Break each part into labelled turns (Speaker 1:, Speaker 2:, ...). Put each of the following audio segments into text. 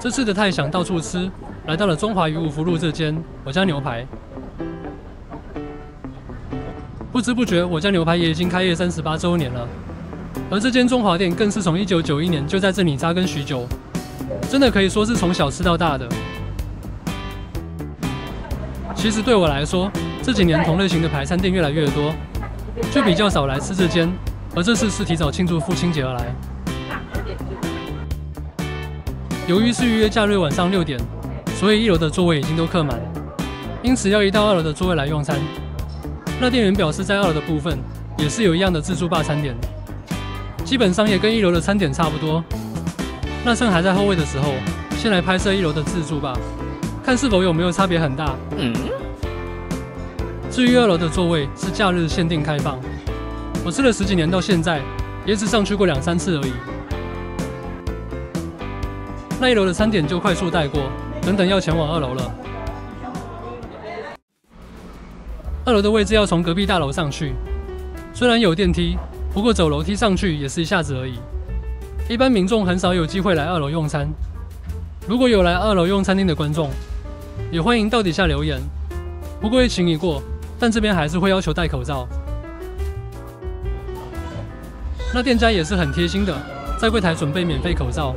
Speaker 1: 这次的太想到处吃，来到了中华于五福路这间我家牛排。不知不觉，我家牛排也已经开业38周年了。而这间中华店更是从1991年就在这里扎根许久，真的可以说是从小吃到大的。其实对我来说，这几年同类型的排餐店越来越多，就比较少来吃这间。而这次是提早庆祝父亲节而来。由于是预约假日晚上6点，所以1楼的座位已经都客满，因此要移到2楼的座位来用餐。那店员表示，在2楼的部分也是有一样的自助吧餐点。基本上也跟1楼的餐点差不多。那趁还在后位的时候，先来拍摄1楼的自助吧，看是否有没有差别很大。至于2楼的座位是假日限定开放，我吃了10几年到现在，也只上去过2、3次而已。那1楼的餐点就快速带过，等要前往2楼了。2楼的位置要从隔壁大楼上去，虽然有电梯。不过走楼梯上去也是一下子而已，一般民众很少有机会来2楼用餐。如果有来2楼用餐厅的观众，也欢迎到底下留言。不过也请你过，但这边还是会要求戴口罩。那店家也是很贴心的，在柜台准备免费口罩，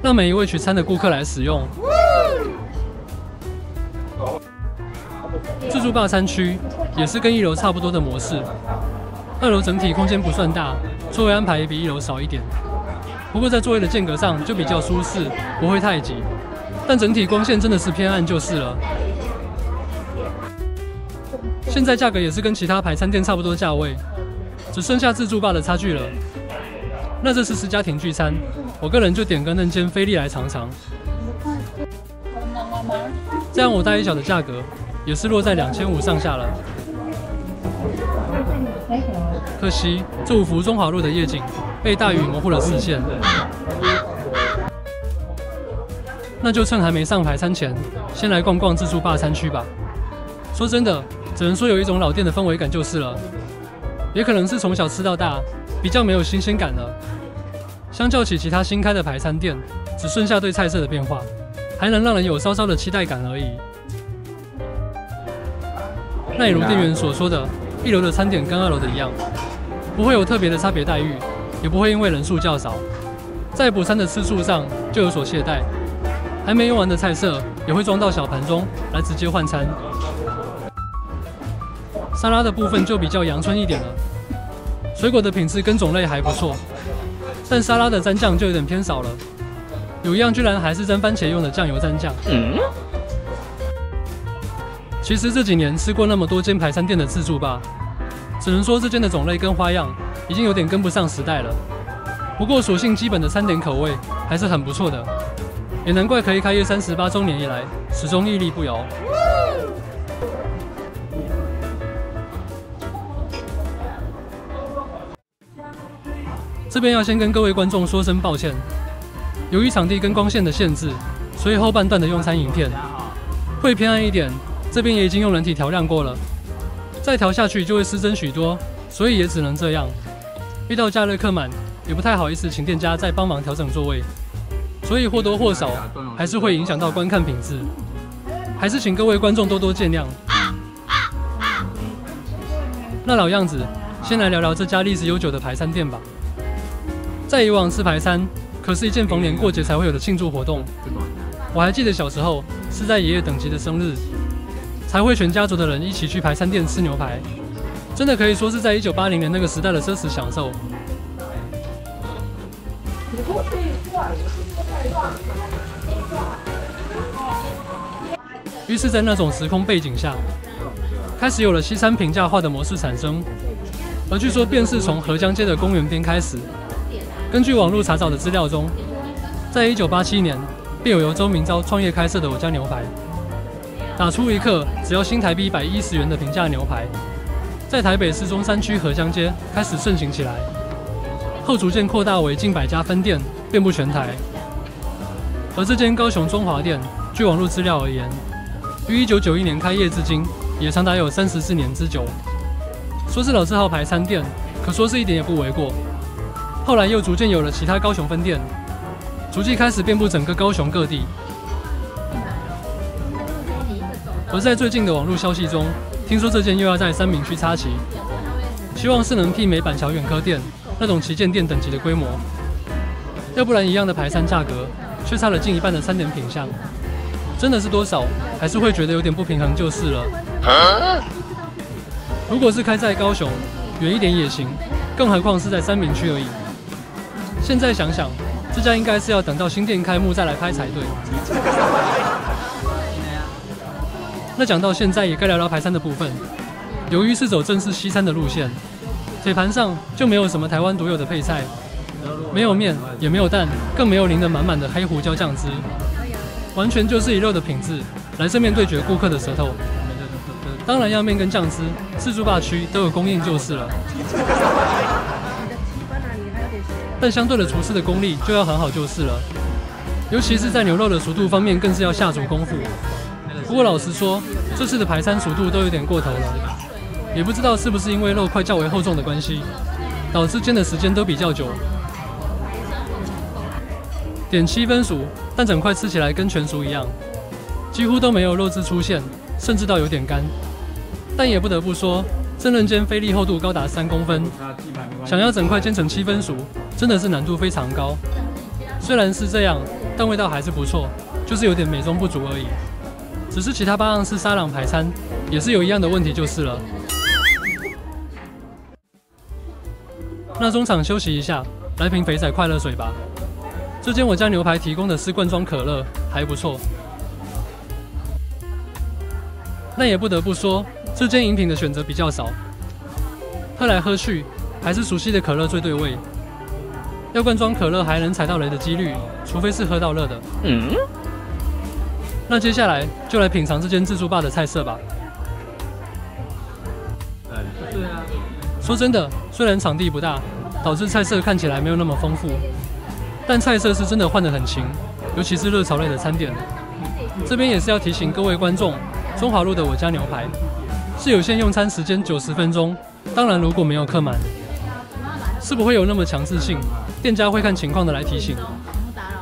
Speaker 1: 让每一位取餐的顾客来使用。自助吧餐区也是跟1楼差不多的模式。2楼整体空间不算大，座位安排也比1楼少一点。不过在座位的间隔上就比较舒适，不会太挤。但整体光线真的是偏暗就是了。现在价格也是跟其他排餐店差不多价位，只剩下自助吧的差距了。那这次是家庭聚餐，我个人就点个嫩煎菲力来尝尝。这样我大一小的价格也是落在2500上下了。可惜，这5福中华路的夜景被大雨模糊了视线。那就趁还没上排餐前，先来逛逛自助吧餐区吧。说真的，只能说有一种老店的氛围感就是了。也可能是从小吃到大，比较没有新鲜感了。相较起其他新开的排餐店，只剩下对菜色的变化，还能让人有稍稍的期待感而已。那也如店员所说的，1楼的餐点跟2楼的一样，不会有特别的差别待遇，也不会因为人数较少，在补餐的次数上就有所懈怠。还没用完的菜色也会装到小盘中来直接换餐。沙拉的部分就比较阳春一点了，水果的品质跟种类还不错，但沙拉的蘸酱就有点偏少了，有一样居然还是沾番茄用的酱油蘸酱。其实这几年吃过那么多间排餐店的自助吧，只能说这间的种类跟花样已经有点跟不上时代了。不过所幸基本的餐点口味还是很不错的，也难怪可以开业38周年以来始终屹立不摇。这边要先跟各位观众说声抱歉，由于场地跟光线的限制，所以后半段的用餐影片会偏暗一点。这边也已经用人体调亮过了，再调下去就会失真许多，所以也只能这样。遇到假日客满，也不太好意思请店家再帮忙调整座位，所以或多或少还是会影响到观看品质，还是请各位观众多多见谅。那老样子，先来聊聊这家历史悠久的排餐店吧。在以往吃排餐，可是一件逢年过节才会有的庆祝活动。我还记得小时候是在爷爷等级的生日，才会全家族的人一起去排餐店吃牛排，真的可以说是在1980年那个时代的奢侈享受。于是，在那种时空背景下，开始有了西餐平价化的模式产生。而据说，便是从河江街的公园边开始。根据网络查找的资料中，在1987年，便有由周明昭创业开设的我家牛排。打出一克只要新台币110元的平价牛排，在台北市中山区河江街开始盛行起来，后逐渐扩大为近100家分店，遍布全台。而这间高雄中华店，据网络资料而言，于1991年开业至今，也长达有34年之久。说是老字号排餐店，可说是一点也不为过。后来又逐渐有了其他高雄分店，逐季开始遍布整个高雄各地。而在最近的网络消息中，听说这间又要在三民区插旗，希望是能媲美板桥远科店那种旗舰店等级的规模。要不然一样的排餐价格，却差了近一半的餐点品项，真的是多少还是会觉得有点不平衡就是了。如果是开在高雄，远一点也行，更何况是在三民区而已。现在想想，这家应该是要等到新店开幕再来拍才对。那讲到现在，也该聊聊排餐的部分。由于是走正式西餐的路线，铁盘上就没有什么台湾独有的配菜，没有面，也没有蛋，更没有淋得满满的黑胡椒酱汁，完全就是以肉的品质来正面对决顾客的舌头。当然要面跟酱汁，自助吧区都有供应就是了。但相对的厨师的功力就要很好就是了，尤其是在牛肉的熟度方面更是要下足功夫。不过老实说，这次的排餐熟度都有点过头了，也不知道是不是因为肉块较为厚重的关系，导致煎的时间都比较久。点7分熟，但整块吃起来跟全熟一样，几乎都没有肉汁出现，甚至到有点干。但也不得不说，真人煎菲力厚度高达3公分，想要整块煎成7分熟，真的是难度非常高。虽然是这样，但味道还是不错，就是有点美中不足而已。只是其他8样式沙朗排餐也是有一样的问题就是了。那中场休息一下，来瓶肥仔快乐水吧。这间我家牛排提供的是罐装可乐，还不错。那也不得不说，这间饮品的选择比较少，喝来喝去还是熟悉的可乐最对味。要罐装可乐还能踩到雷的几率，除非是喝到热的。那接下来就来品尝这间自助吧的菜色吧。说真的，虽然场地不大，导致菜色看起来没有那么丰富，但菜色是真的换得很勤，尤其是热炒类的餐点。这边也是要提醒各位观众，中华路的我家牛排是有限用餐时间90分钟，当然如果没有客满，是不会有那么强制性，店家会看情况的来提醒。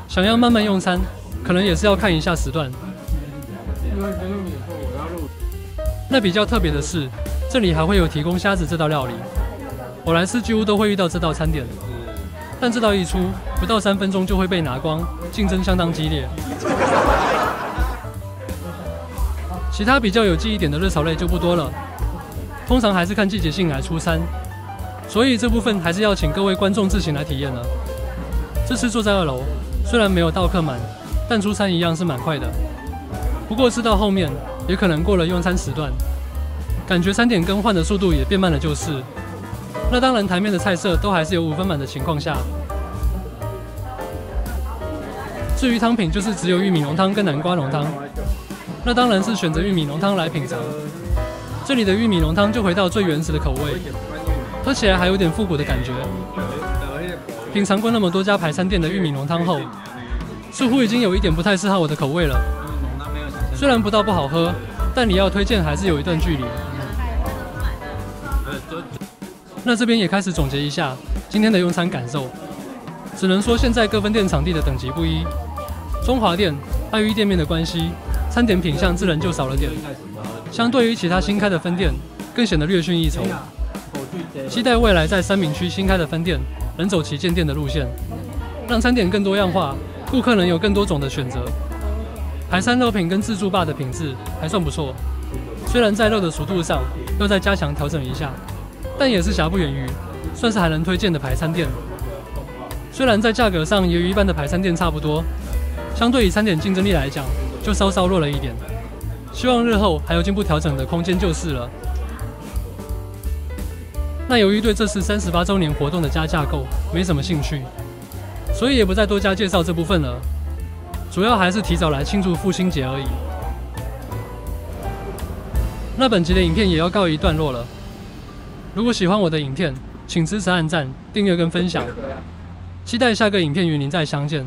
Speaker 1: 想要慢慢用餐，可能也是要看一下时段。那比较特别的是，这里还会有提供虾子这道料理，我来吃几乎都会遇到这道餐点，但这道一出，不到3分钟就会被拿光，竞争相当激烈。其他比较有记忆点的热炒类就不多了，通常还是看季节性来出餐，所以这部分还是要请各位观众自行来体验了。这次坐在2楼，虽然没有到客满，但出餐一样是蛮快的。不过吃到后面，也可能过了用餐时段，感觉餐点更换的速度也变慢了就是。那当然台面的菜色都还是有5分满的情况下。至于汤品就是只有玉米浓汤跟南瓜浓汤，那当然是选择玉米浓汤来品尝。这里的玉米浓汤就回到最原始的口味，喝起来还有点复古的感觉。品尝过那么多家排餐店的玉米浓汤后，似乎已经有一点不太适合我的口味了。虽然不到不好喝，但你要推荐还是有一段距离。那这边也开始总结一下今天的用餐感受，只能说现在各分店场地的等级不一。中华店碍于店面的关系，餐点品项自然就少了点，相对于其他新开的分店，更显得略逊一筹。期待未来在三民区新开的分店能走旗舰店的路线，让餐点更多样化，顾客能有更多种的选择。排餐肉品跟自助吧的品质还算不错，虽然在肉的熟度上要再加强调整一下，但也是瑕不掩瑜，算是还能推荐的排餐店。虽然在价格上也与一般的排餐店差不多，相对于餐点竞争力来讲，就稍稍弱了一点。希望日后还有进步调整的空间就是了。那由于对这次38周年活动的加价购没什么兴趣，所以也不再多加介绍这部分了。主要还是提早来庆祝父亲节而已。那本集的影片也要告一段落了。如果喜欢我的影片，请支持按赞、订阅跟分享。期待下个影片与您再相见。